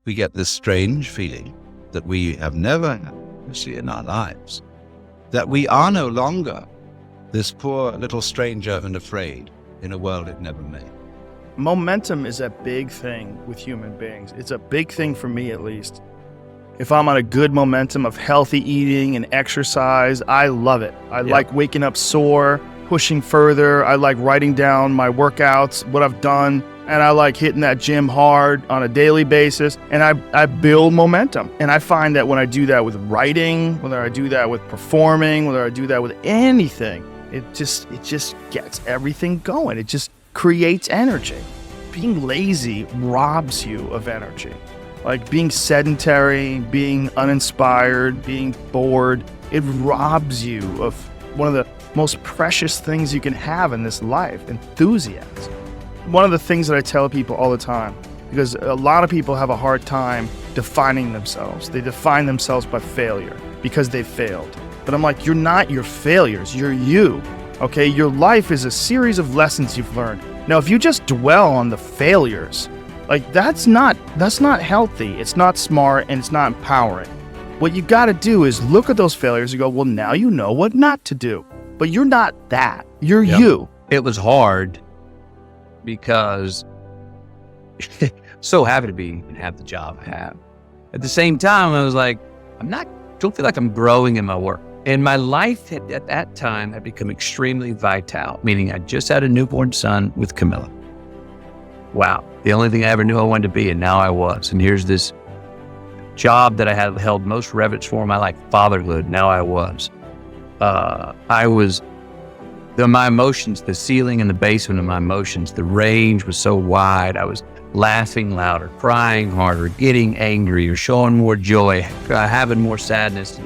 we get this strange feeling that we have never had actually in our lives, that we are no longer this poor little stranger and afraid in a world it never made. Momentum is a big thing with human beings. It's a big thing for me, at least. If I'm on a good momentum of healthy eating and exercise, I love it. I like waking up sore, pushing further. I like writing down my workouts, what I've done, and I like hitting that gym hard on a daily basis. And I build momentum. And I find that when I do that with writing, whether I do that with performing, whether I do that with anything, it just gets everything going. It just creates energy. Being lazy robs you of energy. Like being sedentary, being uninspired, being bored, it robs you of one of the most precious things you can have in this life, enthusiasm. One of the things that I tell people all the time, because a lot of people have a hard time defining themselves. They define themselves by failure because they failed. But I'm like, you're not your failures, you're you. Okay, your life is a series of lessons you've learned. Now, if you just dwell on the failures, like that's not healthy. It's not smart and it's not empowering. What you got to do is look at those failures and go, well, now you know what not to do. But you're not that. You're you. It was hard because so happy to be and have the job I have. At the same time, I was like, don't feel like I'm growing in my work. And my life at that time had become extremely vital, meaning I just had a newborn son with Camilla. Wow, the only thing I ever knew I wanted to be, and now I was. And here's this job that I had held most reverence for in my life, fatherhood. Now I was. My emotions, the ceiling and the basement of my emotions, the range was so wide. I was laughing louder, crying harder, getting angrier, showing more joy, having more sadness,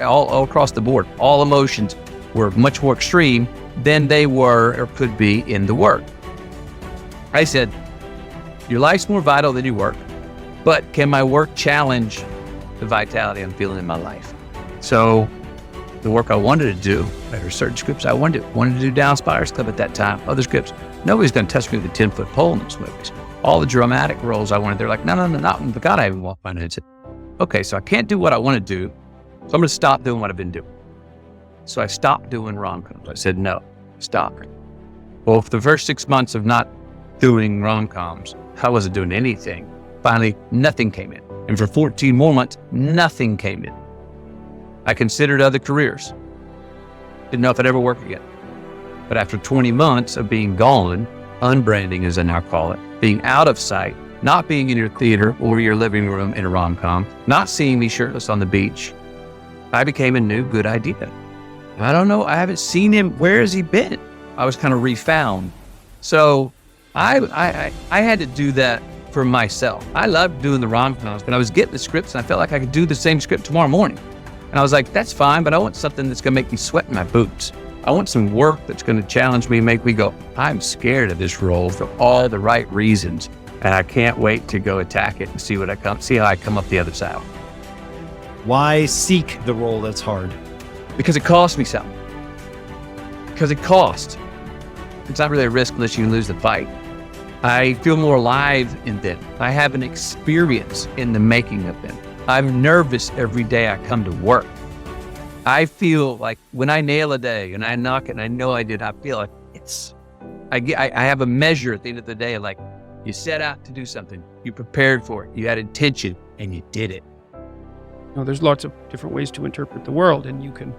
all across the board. All emotions were much more extreme than they were or could be in the work. I said, your life's more vital than your work, but can my work challenge the vitality I'm feeling in my life? So the work I wanted to do, there were certain scripts I wanted to do Down Spires Club at that time, other scripts. Nobody's going to touch me with a 10-foot pole in those movies. All the dramatic roles I wanted, they're like, no, not the God I even walked by. And I said, okay, so I can't do what I want to do, so I'm going to stop doing what I've been doing. So I stopped doing rom-coms. I said, no, stop. Well, for the first 6 months of not doing rom-coms, I wasn't doing anything. Finally, nothing came in. And for 14 more months, nothing came in. I considered other careers. Didn't know if I'd ever work again. But after 20 months of being gone, unbranding as I now call it, being out of sight, not being in your theater or your living room in a rom-com, not seeing me shirtless on the beach, I became a new good idea. I don't know. I haven't seen him. Where has he been? I was kind of refound. So I had to do that for myself. I loved doing the rom-coms, but I was getting the scripts and I felt like I could do the same script tomorrow morning. And I was like, that's fine, but I want something that's going to make me sweat in my boots. I want some work that's going to challenge me, make me go, I'm scared of this role for all the right reasons. And I can't wait to go attack it and see how I come up the other side. Why seek the role that's hard? Because it costs me something. Because it costs. It's not really a risk unless you lose the fight. I feel more alive in them. I have an experience in the making of them. I'm nervous every day I come to work. I feel like when I nail a day and I knock it and I know I did, I feel like I have a measure at the end of the day, like you set out to do something, you prepared for it, you had intention, and you did it. There's lots of different ways to interpret the world, and you can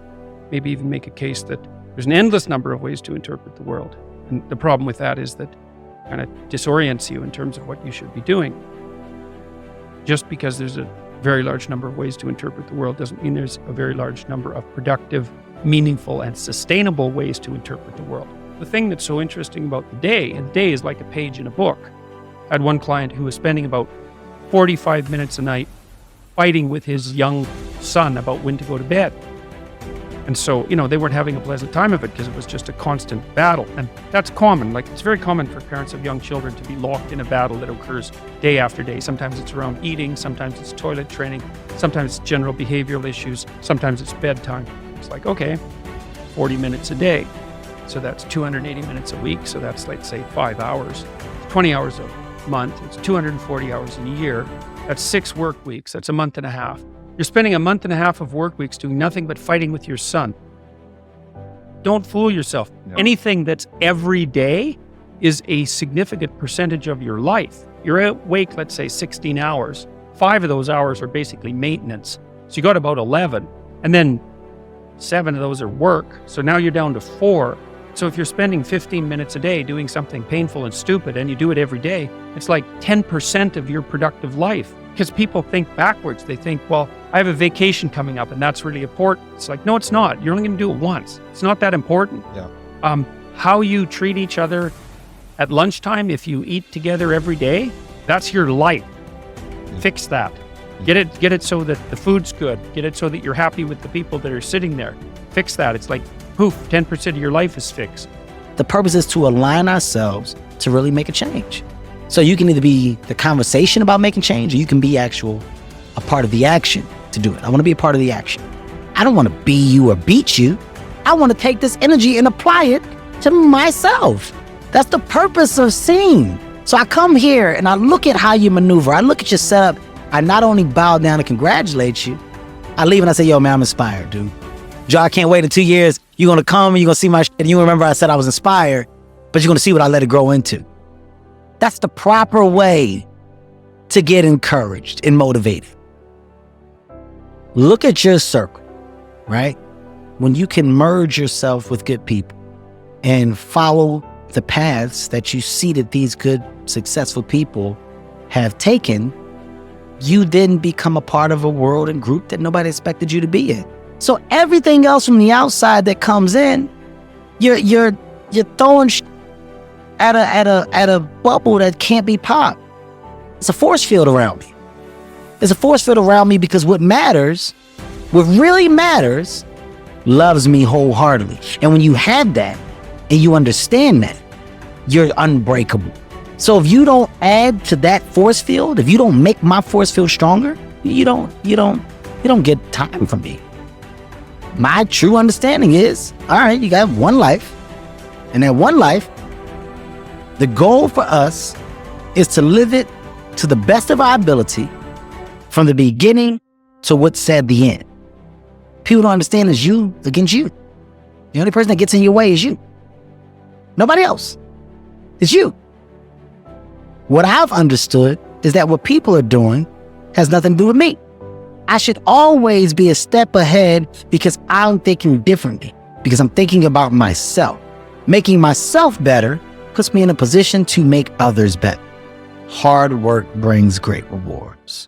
maybe even make a case that there's an endless number of ways to interpret the world. And the problem with that is that it kind of disorients you in terms of what you should be doing. Just because there's a very large number of ways to interpret the world doesn't mean there's a very large number of productive, meaningful, and sustainable ways to interpret the world. The thing that's so interesting about the day, and the day is like a page in a book. I had one client who was spending about 45 minutes a night fighting with his young son about when to go to bed. And so, they weren't having a pleasant time of it because it was just a constant battle. And that's common. Like, it's very common for parents of young children to be locked in a battle that occurs day after day. Sometimes it's around eating, sometimes it's toilet training, sometimes it's general behavioral issues, sometimes it's bedtime. It's like, okay, 40 minutes a day. So that's 280 minutes a week. So that's, let's say, 5 hours, 20 hours a month. It's 240 hours in a year. That's 6 work weeks. That's a month and a half. You're spending a month and a half of work weeks doing nothing but fighting with your son. Don't fool yourself. No. Anything that's every day is a significant percentage of your life. You're awake, let's say 16 hours. 5 of those hours are basically maintenance. So you got about 11. And then 7 of those are work. So now you're down to 4. So if you're spending 15 minutes a day doing something painful and stupid and you do it every day, it's like 10% of your productive life. Because people think backwards. They think, well, I have a vacation coming up and that's really important. It's like, no, it's not. You're only going to do it once. It's not that important. Yeah. How you treat each other at lunchtime, if you eat together every day, that's your life. Fix that. Get it so that the food's good. Get it so that you're happy with the people that are sitting there. Fix that. It's like, poof, 10% of your life is fixed. The purpose is to align ourselves to really make a change. So you can either be the conversation about making change, or you can be a part of the action to do it. I want to be a part of the action. I don't want to be you or beat you. I want to take this energy and apply it to myself. That's the purpose of seeing. So I come here and I look at how you maneuver. I look at your setup. I not only bow down and congratulate you, I leave and I say, yo, man, I'm inspired, dude. Joe, I can't wait in 2 years. You're going to come and you're going to see my shit. And you remember I said I was inspired, but you're going to see what I let it grow into. That's the proper way to get encouraged and motivated. Look at your circle, right? When you can merge yourself with good people and follow the paths that you see that these good, successful people have taken, you then become a part of a world and group that nobody expected you to be in. So everything else from the outside that comes in, you're throwing at a bubble that can't be popped. It's a force field around me. There's a force field around me because what really matters, loves me wholeheartedly. And when you have that and you understand that, you're unbreakable. So if you don't add to that force field, if you don't make my force field stronger, you don't get time from me. My true understanding is, all right, you got one life, and that one life, the goal for us is to live it to the best of our ability from the beginning to what's said the end. People don't understand is you against you. The only person that gets in your way is you. Nobody else. It's you. What I've understood is that what people are doing has nothing to do with me. I should always be a step ahead because I'm thinking differently, because I'm thinking about myself. Making myself better puts me in a position to make others better. Hard work brings great rewards.